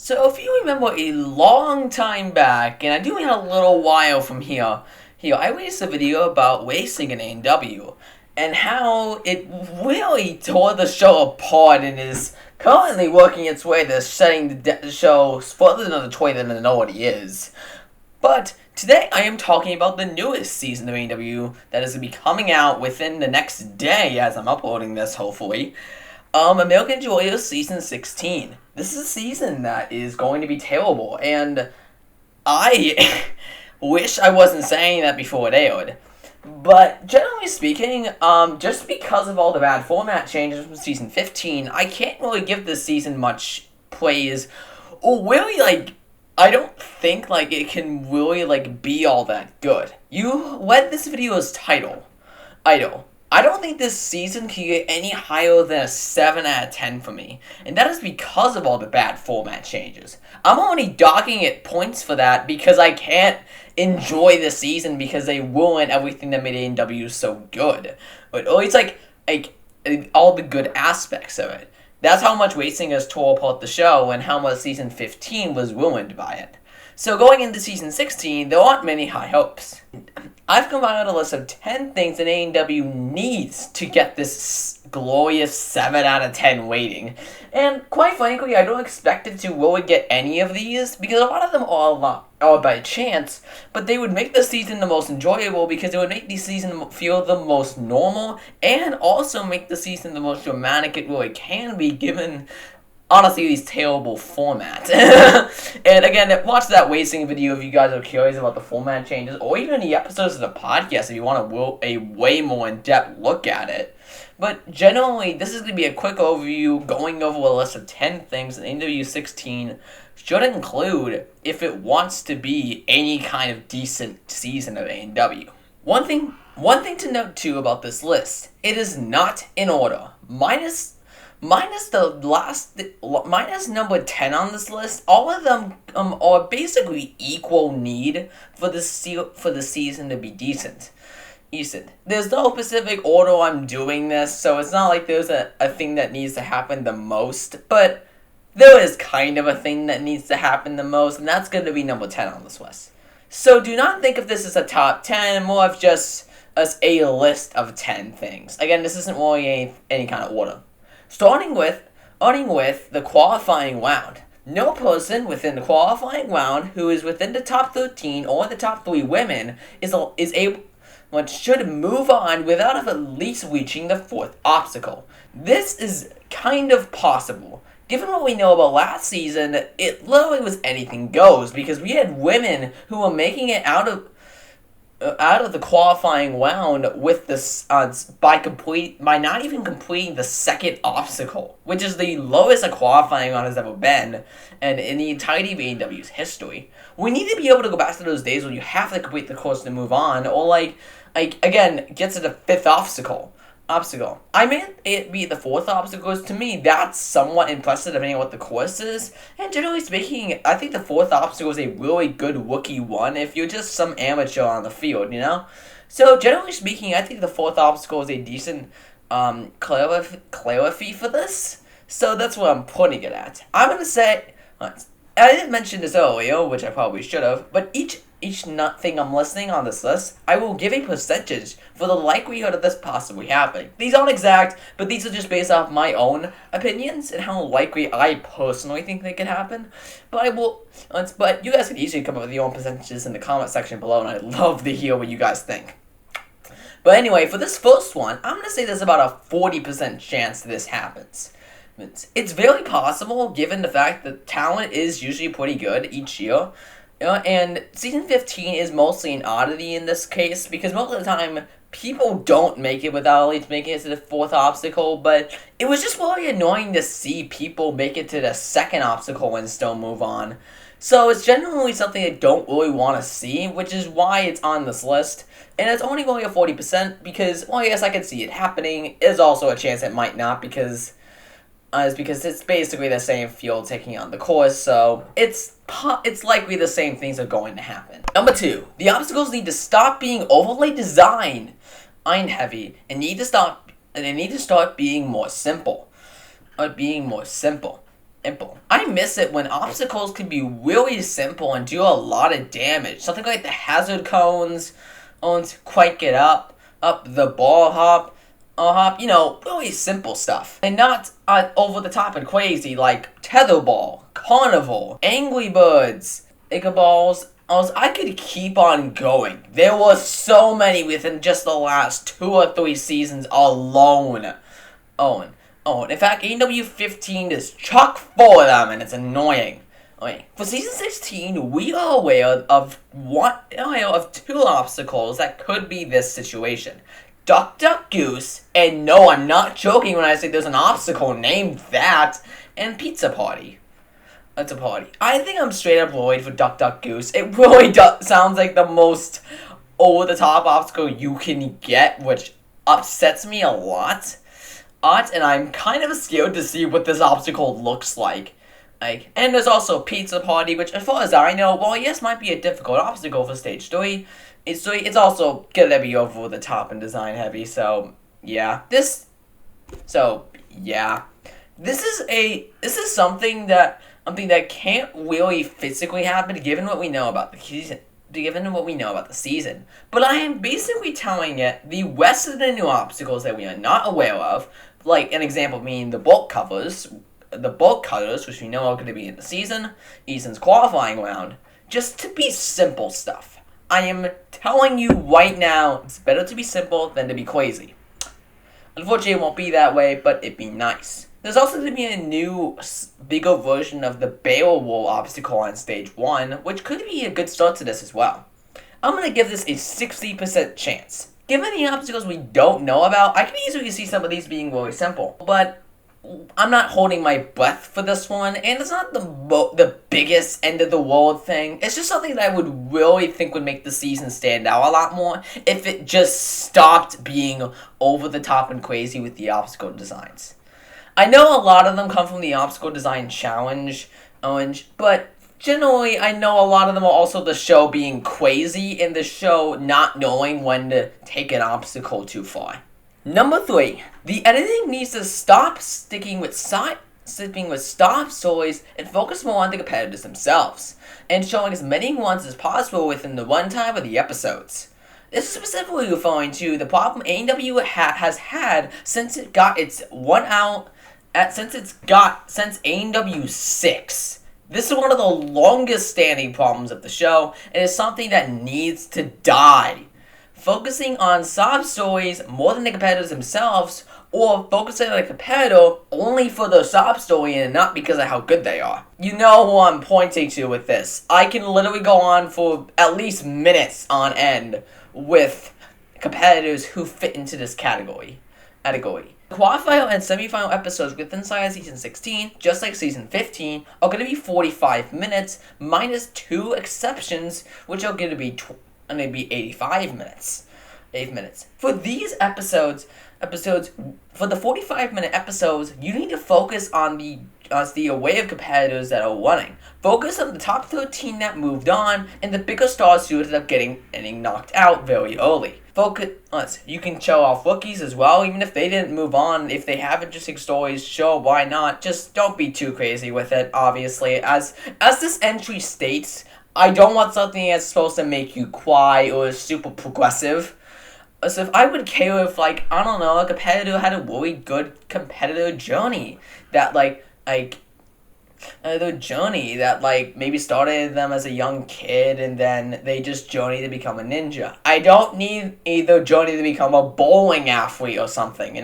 So if you remember a long time back, and I do mean a little while from here, I released a video about racing in ANW and how it really tore the show apart and is currently working its way to setting the show further than the way than it already is. But today I am talking about the newest season of ANW that is going to be coming out within the next day as I'm uploading this, hopefully. American Gladiators Season 16. This is a season that is going to be terrible, and I wish I wasn't saying that before it aired. But generally speaking, just because of all the bad format changes from Season 15, I can't really give this season much praise, or really, I don't think, it can really, be all that good. You read this video's title, Idol. I don't think this season can get any higher than a 7 out of 10 for me, and that is because of all the bad format changes. I'm only docking it points for that because I can't enjoy the season because they ruin everything that made ANW so good. But at least, all the good aspects of it. That's how much racing has tore apart the show and how much Season 15 was ruined by it. So going into Season 16, there aren't many high hopes. I've compiled a list of 10 things that ANW needs to get this glorious 7 out of 10 rating. And quite frankly, I don't expect it to really get any of these, because a lot of them are by chance, but they would make the season the most enjoyable because it would make the season feel the most normal, and also make the season the most dramatic it really can be, given honestly these terrible formats. And again, watch that racing video if you guys are curious about the format changes, or even the episodes of the podcast if you want a way more in-depth look at it. But generally, this is going to be a quick overview going over a list of 10 things that ANW 16 should include if it wants to be any kind of decent season of ANW. One thing to note too about this list, it is not in order. Minus number 10 on this list, all of them are basically equal need for the season to be decent. There's no specific order I'm doing this, so it's not like there's a thing that needs to happen the most, but there is kind of a thing that needs to happen the most, and that's going to be number 10 on this list. So do not think of this as a top 10, more of just as a list of 10 things. Again, this isn't really any kind of order. Starting with the qualifying round. No person within the qualifying round who is within the top 13 or the top 3 women is able, should move on without at least reaching the 4th obstacle. This is kind of possible. Given what we know about last season, it literally was anything goes, because we had women who were making it out of the qualifying round with this by not even completing the 2nd obstacle, which is the lowest a qualifying round has ever been, and in the entirety of AEW's history. We need to be able to go back to those days where you have to complete the course to move on, or again, get to the 5th obstacle. I mean, it be the 4th obstacle, to me, that's somewhat impressive depending on what the course is. And generally speaking, I think the 4th obstacle is a really good rookie one if you're just some amateur on the field, you know? So generally speaking, I think the 4th obstacle is a decent clarify for this. So that's what I'm putting it at. I'm going to say, I didn't mention this earlier, which I probably should have, but each thing I'm listing on this list, I will give a percentage for the likelihood of this possibly happening. These aren't exact, but these are just based off my own opinions and how likely I personally think they could happen. But you guys can easily come up with your own percentages in the comment section below, and I'd love to hear what you guys think. But anyway, for this first one, I'm going to say there's about a 40% chance this happens. It's very possible, given the fact that talent is usually pretty good each year. And Season 15 is mostly an oddity in this case, because most of the time, people don't make it without at least making it to the 4th obstacle, but it was just really annoying to see people make it to the 2nd obstacle and still move on. So it's generally something I don't really want to see, which is why it's on this list. And it's only going at 40% because, well, yes, I can see it happening. There's also a chance it might not because it's basically the same field taking on the course, so it's likely the same things are going to happen. Number 2, the obstacles need to stop being overly design heavy and they need to start being more simple. simple. I miss it when obstacles can be really simple and do a lot of damage. Something like the hazard cones, quite get up the ball hop, really simple stuff. And not over the top and crazy like tetherball, carnival, Angry Birds, Icaballs. I could keep on going. There were so many within just the last 2 or 3 seasons alone. In fact, ANW 15 is chock full of them, and it's annoying. Okay, for season 16, we are aware of 2 obstacles that could be this situation. Duck Duck Goose, and no, I'm not joking when I say there's an obstacle named that, and Pizza Party. That's a party. I think I'm straight up worried for Duck Duck Goose. It really sounds like the most over-the-top obstacle you can get, which upsets me a lot. And I'm kind of scared to see what this obstacle looks like. And there's also Pizza Party, which, as far as I know, well, yes, might be a difficult obstacle for Stage 3. It's also gonna be over the top and design heavy, so, yeah. This is something that can't really physically happen given what we know about the season. But I am basically telling it the rest of the new obstacles that we are not aware of, like an example being the bolt cutters, which we know are going to be in the season, Ethan's qualifying round, just to be simple stuff. I am telling you right now, it's better to be simple than to be crazy. Unfortunately, it won't be that way, but it'd be nice. There's also going to be a new, bigger version of the barrel roll obstacle on Stage 1, which could be a good start to this as well. I'm going to give this a 60% chance. Given the obstacles we don't know about, I can easily see some of these being really simple. But I'm not holding my breath for this one, and it's not the biggest end of the world thing. It's just something that I would really think would make the season stand out a lot more if it just stopped being over the top and crazy with the obstacle designs. I know a lot of them come from the Obstacle Design Challenge, but generally I know a lot of them are also the show being crazy and the show not knowing when to take an obstacle too far. Number 3, the editing needs to stop sticking with stop stories and focus more on the competitors themselves, and showing as many ones as possible within the runtime of the episodes. This is specifically referring to the problem ANW has had since it got its since ANW 6. This is one of the longest standing problems of the show, and is something that needs to die. Focusing on sob stories more than the competitors themselves, or focusing on a competitor only for their sob story and not because of how good they are. You know who I'm pointing to with this. I can literally go on for at least minutes on end with competitors who fit into this category. Qualifier and semifinal episodes within Season 16, just like Season 15, are going to be 45 minutes, minus 2 exceptions, which are going to be 85 minutes. 8 minutes. For these episodes, for the 45-minute episodes, you need to focus on the array of competitors that are running. Focus on the top 13 that moved on, and the bigger stars who ended up getting knocked out very early. You can show off rookies as well, even if they didn't move on. If they have interesting stories, sure, why not? Just don't be too crazy with it, obviously. As this entry states, I don't want something that's supposed to make you cry or is super progressive. So if I would care if, a competitor had a really good competitor journey that, maybe started them as a young kid and then they just journey to become a ninja. I don't need either journey to become a bowling athlete or something,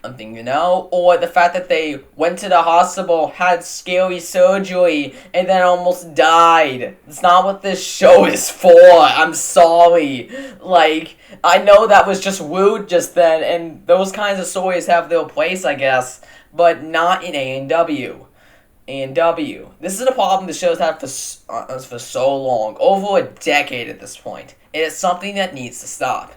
or the fact that they went to the hospital, had scary surgery, and then almost died. It's not what this show is for. I'm sorry. I know that was just rude just then, and those kinds of stories have their place, I guess, but not in ANW. This is a problem the show's had for so long, over a decade at this point. It is something that needs to stop.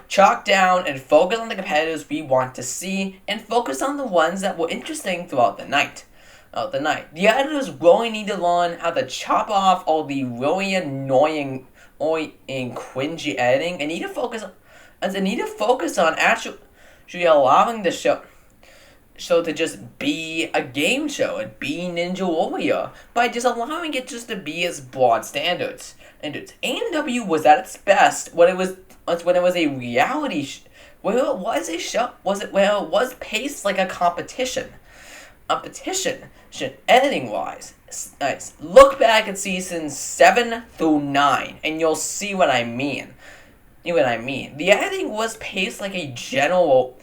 Chalk down and focus on the competitors we want to see, and focus on the ones that were interesting throughout the night. The editors really need to learn how to chop off all the really annoying and cringy editing, and need to focus on actually allowing the show show to just be a game show and be Ninja Warrior by just allowing it just to be its broad standards. And ANW was at its best when it was a reality where it was a show where it was paced like a competition. Editing wise. Nice. Look back at seasons 7 through 9 and you'll see what I mean. The editing was paced like a general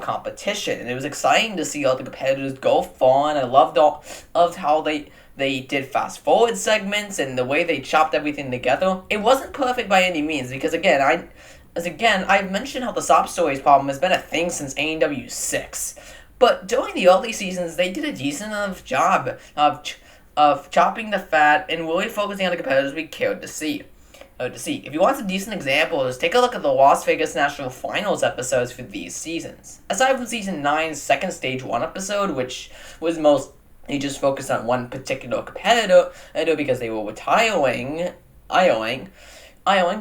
competition, and it was exciting to see all the competitors go far. And I loved how they did fast forward segments and the way they chopped everything together. It wasn't perfect by any means because I've mentioned how the sob stories problem has been a thing since ANW 6. But during the early seasons, they did a decent enough job of chopping the fat and really focusing on the competitors we cared to see. If you want some decent examples, take a look at the Las Vegas National Finals episodes for these seasons. Aside from Season 9's second Stage 1 episode, which was mostly just focused on one particular competitor, because they were retiring,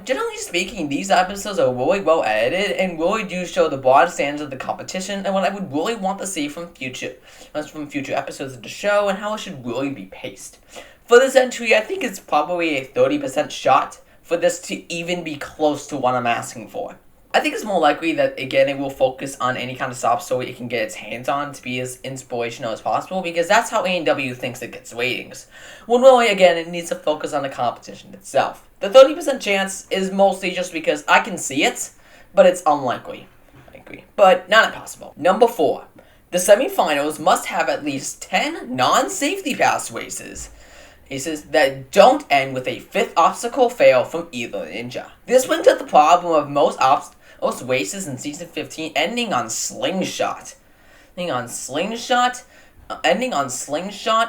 generally speaking, these episodes are really well edited and really do show the broad standards of the competition and what I would really want to see from future episodes of the show and how it should really be paced. For this entry, I think it's probably a 30% shot for this to even be close to what I'm asking for. I think it's more likely that, again, it will focus on any kind of sob story it can get its hands on to be as inspirational as possible, because that's how ANW thinks it gets ratings. When really, again, it needs to focus on the competition itself. The 30% chance is mostly just because I can see it, but it's unlikely. But not impossible. Number 4. The semifinals must have at least 10 non-safety pass races that don't end with a 5th obstacle fail from either ninja. This brings up the problem of most races in Season 15 ending on slingshot. Ending on slingshot,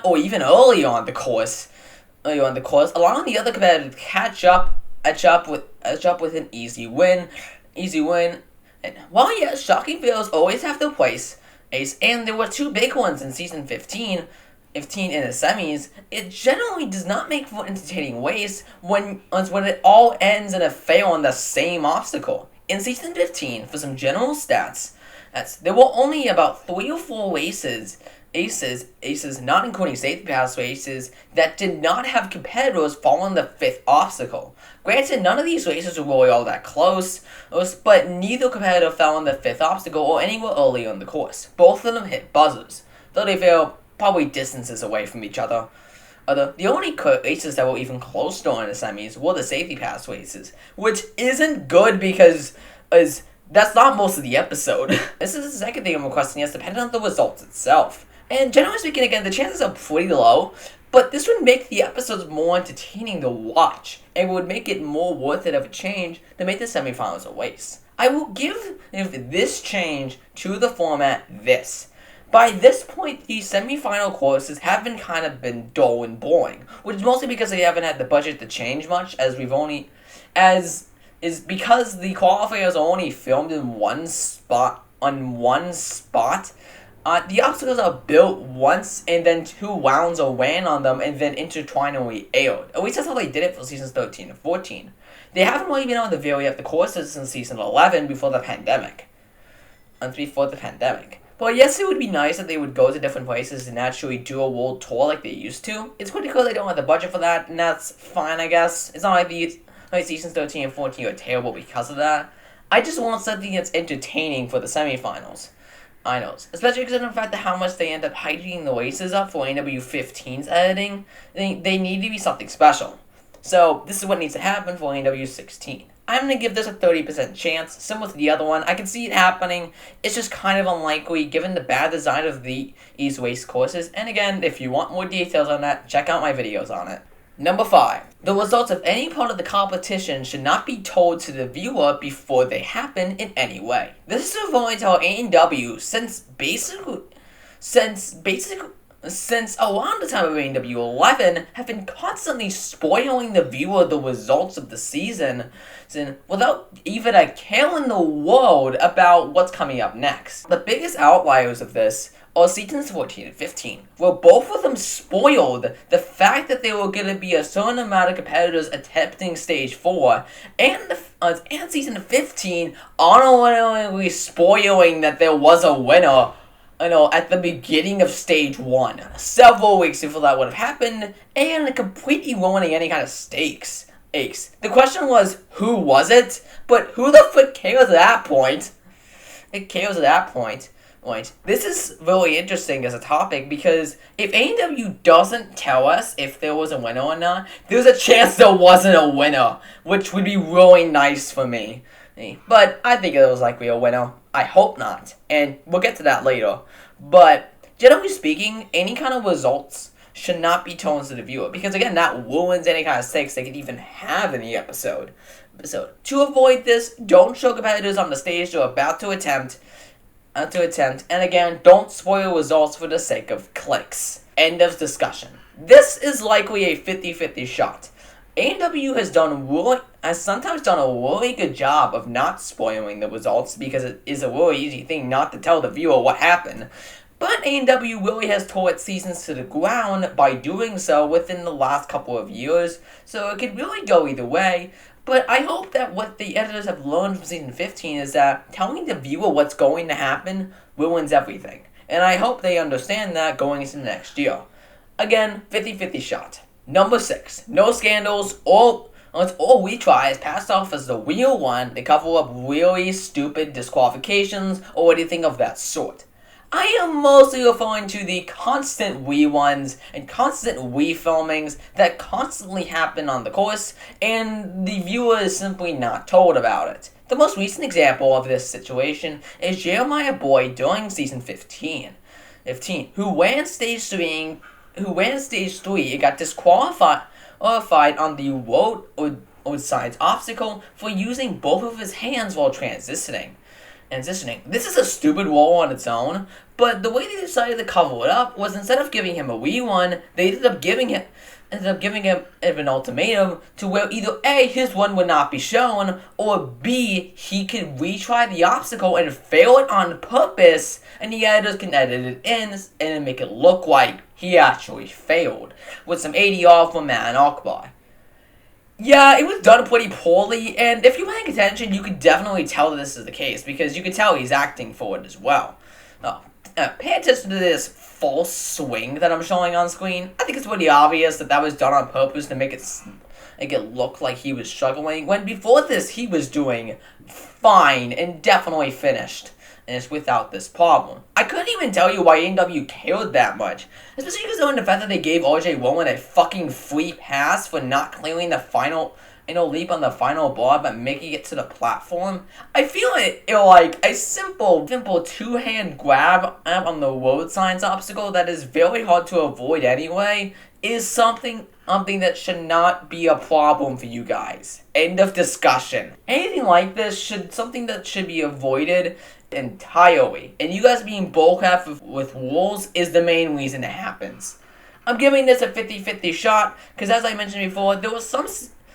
or even early on the course, allowing the other competitor to catch up with an easy win. And while yes, shocking fails always have their place, and there were 2 big ones in Season 15 in the semis, it generally does not make for entertaining race when it all ends in a fail on the same obstacle. In Season 15, for some general stats, there were only about 3 or 4 aces, not including safety pass races, that did not have competitors following the 5th obstacle. Granted, none of these races were really all that close, but neither competitor fell on the 5th obstacle or anywhere early on the course. Both of them hit buzzers, though they failed probably distances away from each other. The only races that were even close during the semis were the safety pass races, which isn't good because that's not most of the episode. This is the second thing I'm requesting, is dependent on the results itself. And generally speaking, again, the chances are pretty low, but this would make the episodes more entertaining to watch, and would make it more worth it of a change to make the semifinals a race. I will give this change to the format this. By this point, the semi-final courses have been dull and boring, which is mostly because they haven't had the budget to change much, because the qualifiers are only filmed in one spot. The obstacles are built once, and then 2 rounds are ran on them, and then intertwined and re-aired. At least that's how they did it for seasons 13 and 14. They haven't really been able to vary up the courses since season 11 before the pandemic. But yes, it would be nice if they would go to different places and actually do a world tour like they used to. It's pretty cool they don't have the budget for that, and that's fine, I guess. It's not like seasons 13 and 14 are terrible because of that. I just want something that's entertaining for the semifinals. I know, especially because of the fact that how much they end up heightening the races up for ANW 15's editing. They need to be something special. So this is what needs to happen for ANW 16. I'm going to give this a 30% chance, similar to the other one. I can see it happening. It's just kind of unlikely given the bad design of these race courses. And again, if you want more details on that, check out my videos on it. Number 5. The results of any part of the competition should not be told to the viewer before they happen in any way. This is avoiding how ANW, since around the time of ANW 11, have been constantly spoiling the viewer the results of the season without even a care in the world about what's coming up next. The biggest outliers of this are seasons 14 and 15, where both of them spoiled the fact that there were going to be a certain amount of competitors attempting Stage 4, and season 15 honorably spoiling that there was a winner at the beginning of stage 1, several weeks before that would have happened, and completely ruining any kind of stakes. The question was, who was it? But who the fuck cares at that point? It cares at that point. Right. This is really interesting as a topic because if ANW doesn't tell us if there was a winner or not, there's a chance there wasn't a winner, which would be really nice for me. But I think it was likely a winner. I hope not, and we'll get to that later. But generally speaking, any kind of results should not be told to the viewer because again, that ruins any kind of stakes they could even have in the episode. So to avoid this, don't show competitors on the stage they're about to attempt. And again, don't spoil results for the sake of clicks. End of discussion. This is likely a 50-50 shot. ANW has sometimes done a really good job of not spoiling the results because it is a really easy thing not to tell the viewer what happened. But ANW really has tore its seasons to the ground by doing so within the last couple of years, so it could really go either way. But I hope that what the editors have learned from Season 15 is that telling the viewer what's going to happen ruins everything. And I hope they understand that going into next year. Again, 50-50 shot. Number 6. No scandals or retries passed off as the real one to cover up really stupid disqualifications or anything of that sort. I am mostly referring to the constant reruns and constant refilmings that constantly happen on the course, and the viewer is simply not told about it. The most recent example of this situation is Jeremiah Boyd during Season 15, who ran Stage 3 and got disqualified on the road sides obstacle for using both of his hands while transitioning. This is a stupid role on its own, but the way they decided to cover it up was instead of giving him a rerun, they ended up giving him an ultimatum to where either A, his one would not be shown, or B, he could retry the obstacle and fail it on purpose, and the editors can edit it in and make it look like he actually failed, with some ADR from Man Akbar. Yeah, it was done pretty poorly, and if you were paying attention, you could definitely tell that this is the case, because you could tell he's acting for it as well. Pay attention to this false swing that I'm showing on screen. I think it's pretty obvious that was done on purpose to make it look like he was struggling, when before this, he was doing fine and definitely finished. And it's without this problem. I couldn't even tell you why ANW cared that much. Especially because of the fact that they gave RJ Rowan a fucking free pass for not clearing the final leap on the final bar but making it to the platform. I feel like a simple two-hand grab on the road signs obstacle that is very hard to avoid anyway is something that should not be a problem for you guys. End of discussion. Anything like this something that should be avoided entirely, and you guys being bullcrap with rules is the main reason it happens. I'm giving this a 50-50 shot because, as I mentioned before,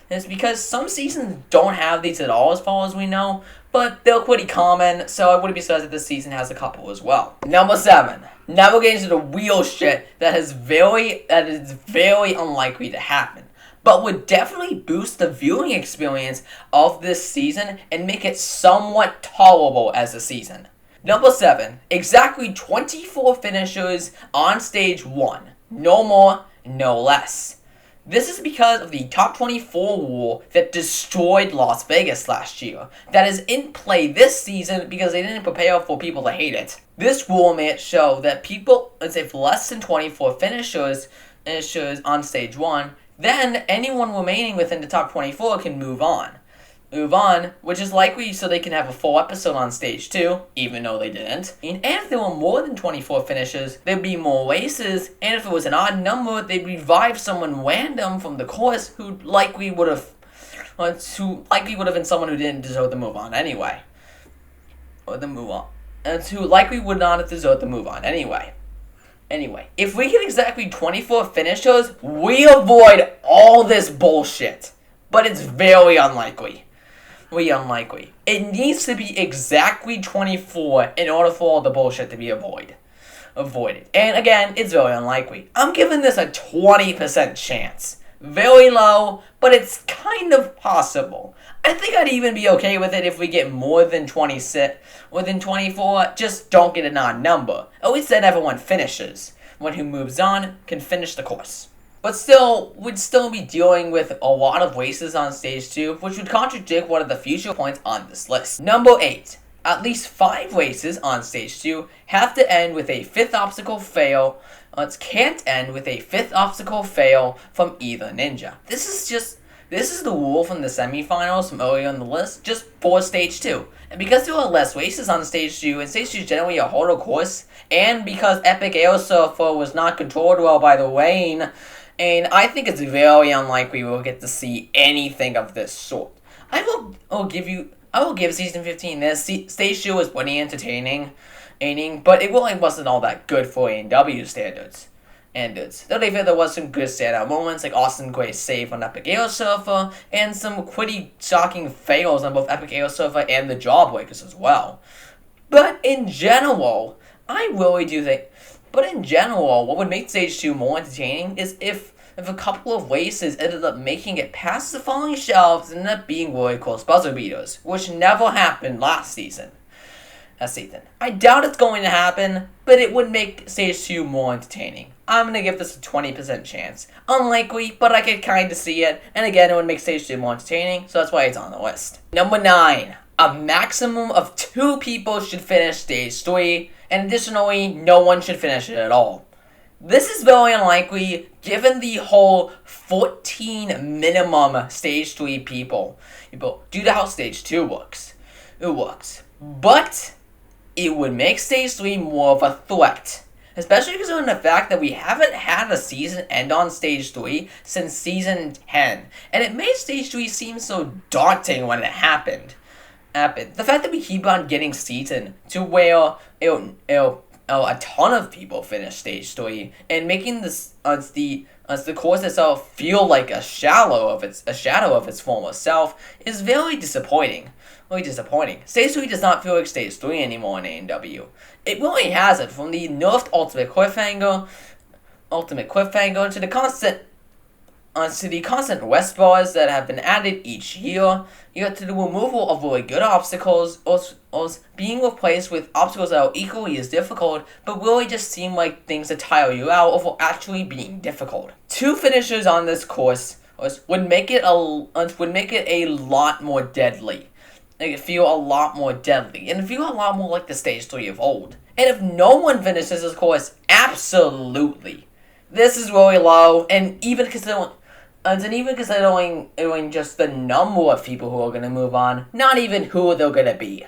it's because some seasons don't have these at all as far as we know, but they're pretty common, so I wouldn't be surprised if this season has a couple as well. Number 7. Now we're getting to the real shit that is very unlikely to happen, but would definitely boost the viewing experience of this season and make it somewhat tolerable as a season. Number 7. Exactly 24 finishers on stage 1. No more, no less. This is because of the top 24 rule that destroyed Las Vegas last year, that is in play this season because they didn't prepare for people to hate it. This rule made it show that if less than 24 finishers on stage 1, then anyone remaining within the top 24 can move on, which is likely so they can have a full episode on stage 2, even though they didn't. And if there were more than 24 finishers, there'd be more races, and if it was an odd number, they'd revive someone random from the course who likely would have been someone who didn't deserve to move on anyway. Who likely would not have deserved to move on anyway. Anyway, if we get exactly 24 finishers, we avoid all this bullshit. But it's very unlikely. It needs to be exactly 24 in order for all the bullshit to be avoided. And again, it's very unlikely. I'm giving this a 20% chance. Very low, but it's kind of possible. I think I'd even be okay with it if we get more than 26, within 24, just don't get an odd number. At least then everyone finishes. One who moves on can finish the course. But still, we'd still be dealing with a lot of races on Stage 2, which would contradict one of the future points on this list. Number 8. At least 5 races on Stage 2 have to end with a 5th obstacle fail. Can't end with a 5th obstacle fail from either ninja. This is the rule from the semifinals from earlier on the list, just for Stage 2. And because there are less races on Stage 2, and Stage 2 is generally a harder course, and because Epic Air Surfer was not controlled well by the rain, and I think it's very unlikely we'll get to see anything of this sort. I will give Season 15 this. Stage 2 was pretty entertaining, but it really wasn't all that good for ANW standards. Though there was some good standout moments, like Austin Gray's save on Epic Air Surfer, and some pretty shocking fails on both Epic Air Surfer and the Jawbreakers as well. But in general, what would make Stage 2 more entertaining is if a couple of races ended up making it past the falling shelves and ended up being really close buzzer beaters, which never happened last season. I doubt it's going to happen, but it would make Stage 2 more entertaining. I'm going to give this a 20% chance. Unlikely, but I could kind of see it, and again, it would make Stage 2 more entertaining, so that's why it's on the list. Number 9. A maximum of 2 people should finish Stage 3, and additionally, no one should finish it at all. This is very unlikely, given the whole 14 minimum Stage 3 people due to how Stage 2 works. But it would make Stage 3 more of a threat. Especially because of the fact that we haven't had a season end on Stage 3 since Season 10. And it made Stage 3 seem so daunting when it happened. The fact that we keep on getting season to where a ton of people finish Stage 3 and making the course itself feel like a shadow of its former self is very disappointing. Stage 3 does not feel like Stage 3 anymore in ANW. It really hasn't, from the nerfed Ultimate Cliffhanger to the constant rest bars that have been added each year, to the removal of really good obstacles, or being replaced with obstacles that are equally as difficult, but really just seem like things that tire you out over actually being difficult. 2 finishers on this course would make it a lot more deadly. It feel a lot more deadly, and feel a lot more like the Stage 3 of old. And if no one finishes this course, absolutely. This is really low, and even considering just the number of people who are going to move on, not even who they're going to be.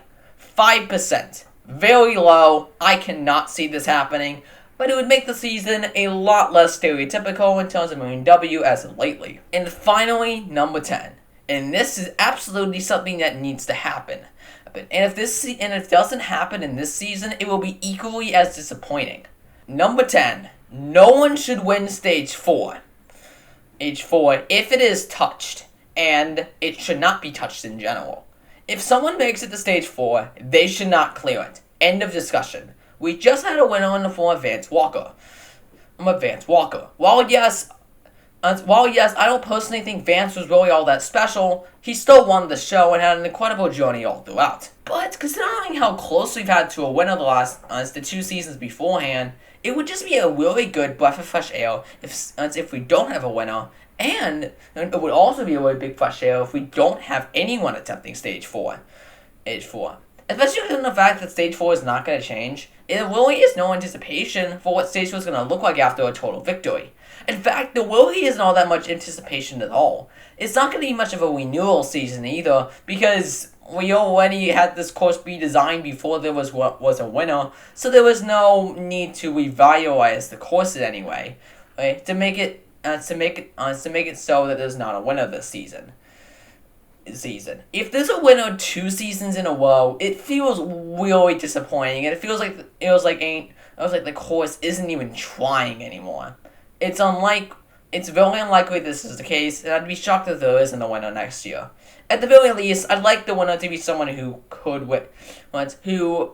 5%. Very low. I cannot see this happening, but it would make the season a lot less stereotypical in terms of ANW as of lately. And finally, number 10. And this is absolutely something that needs to happen. And if it doesn't happen in this season, it will be equally as disappointing. Number 10. No one should win Stage 4. Stage 4, if it is touched, and it should not be touched in general. If someone makes it to Stage 4, they should not clear it. End of discussion. We just had a winner in the form of Vance Walker. While yes, I don't personally think Vance was really all that special, he still won the show and had an incredible journey all throughout. But considering how close we've had to a winner the 2 seasons beforehand, it would just be a really good breath of fresh air if we don't have a winner, and it would also be a really big fresh air if we don't have anyone attempting Stage 4. Especially given the fact that Stage 4 is not going to change, there really is no anticipation for what Stage 4 is going to look like after a total victory. In fact, there really isn't all that much anticipation at all. It's not going to be much of a renewal season either, because we already had this course be designed before there was a winner, so there was no need to revitalize the courses anyway, right? To make it so that there's not a winner this season. If there's a winner 2 seasons in a row, it feels really disappointing, and it feels like the course isn't even trying anymore. It's very unlikely this is the case, and I'd be shocked if there isn't a winner next year. At the very least, I'd like the winner to be someone who could win, who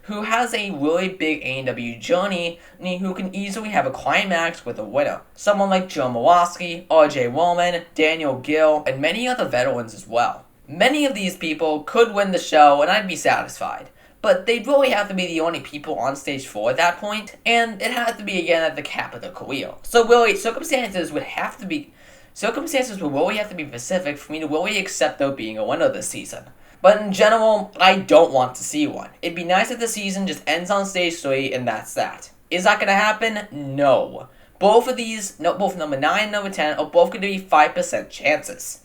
who has a really big ANW journey, and who can easily have a climax with a winner. Someone like Joe Mawaski, RJ Roman, Daniel Gill, and many other veterans as well. Many of these people could win the show, and I'd be satisfied. But they'd really have to be the only people on stage 4 at that point, and it had to be again at the cap of their career. So really, circumstances would really have to be specific for me to really accept there being a winner this season. But in general, I don't want to see one. It'd be nice if the season just ends on stage 3 and that's that. Is that going to happen? No. Both number 9 and number 10 are both going to be 5% chances.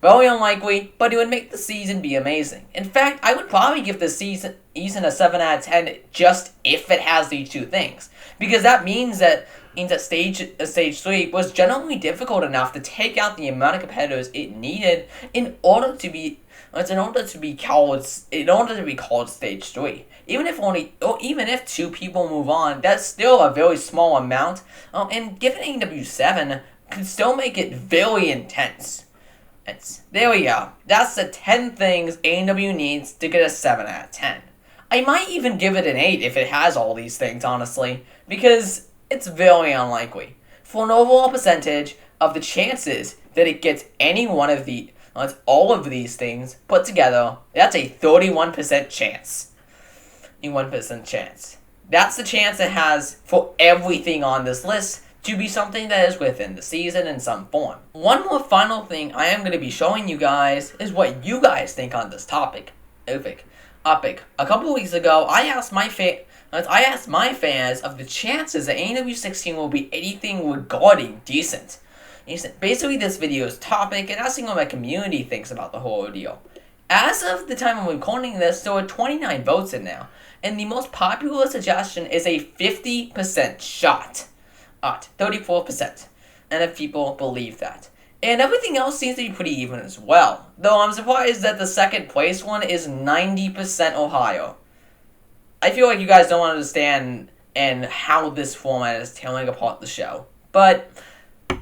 Very unlikely, but it would make the season be amazing. In fact, I would probably give this season a 7 out of 10 just if it has these two things. Because that means that stage 3 was generally difficult enough to take out the amount of competitors it needed in order to be called stage 3. Even if 2 people move on, that's still a very small amount. And given ANW 7 could still make it very intense. There we go. That's the 10 things ANW needs to get a 7 out of 10. I might even give it an 8 if it has all these things, honestly, because it's very unlikely. For an overall percentage of the chances that it gets any one of all of these things put together, that's a 31% chance. A 1% chance. That's the chance it has for everything on this list to be something that is within the season in some form. One more final thing I am going to be showing you guys is what you guys think on this topic. A couple weeks ago, I asked my fans of the chances that ANW 16 will be anything regarding decent. Basically, this video's topic and asking what my community thinks about the whole ordeal. As of the time I'm recording this, there are 29 votes in now, and the most popular suggestion is a 50% shot at 34%, and if people believe that. And everything else seems to be pretty even as well, though I'm surprised that the second place one is 90% Ohio. I feel like you guys don't understand and how this format is tearing apart the show. But,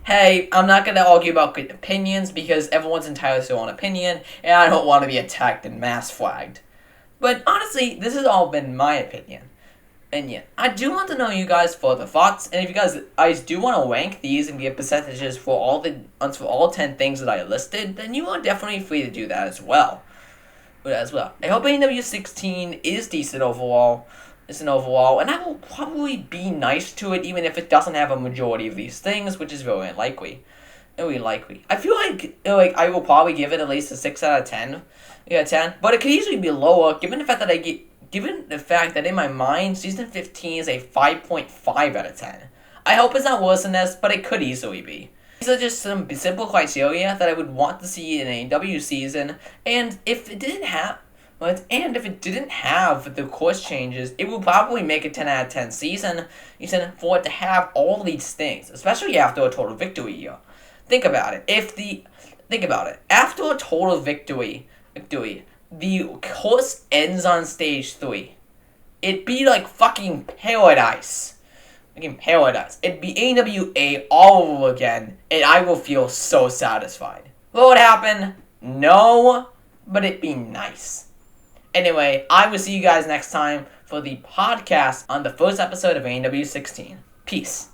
hey, I'm not going to argue about good opinions because everyone's entitled to their own opinion, and I don't want to be attacked and mass flagged. But honestly, this has all been my opinion. And yeah, I do want to know you guys' further thoughts, and if you guys do want to rank these and give percentages for all 10 things that I listed, then you are definitely free to do that as well. I hope ANW 16 is decent overall, and I will probably be nice to it even if it doesn't have a majority of these things, which is very unlikely. I feel like I will probably give it at least a 6 out of 10. Yeah, 10. But it could easily be lower, given the fact that in my mind, Season 15 is a 5.5 out of 10. I hope it's not worse than this, but it could easily be. These are just some simple criteria that I would want to see in an AEW season, and if it didn't have the course changes, it would probably make a 10 out of 10 season for it to have all these things, especially after a total victory year. Think about it. After a total victory, the course ends on stage 3. It'd be like fucking paradise. It'd be AWA all over again, and I will feel so satisfied. Will it happen? No, but it'd be nice. Anyway, I will see you guys next time for the podcast on the first episode of ANW 16. Peace.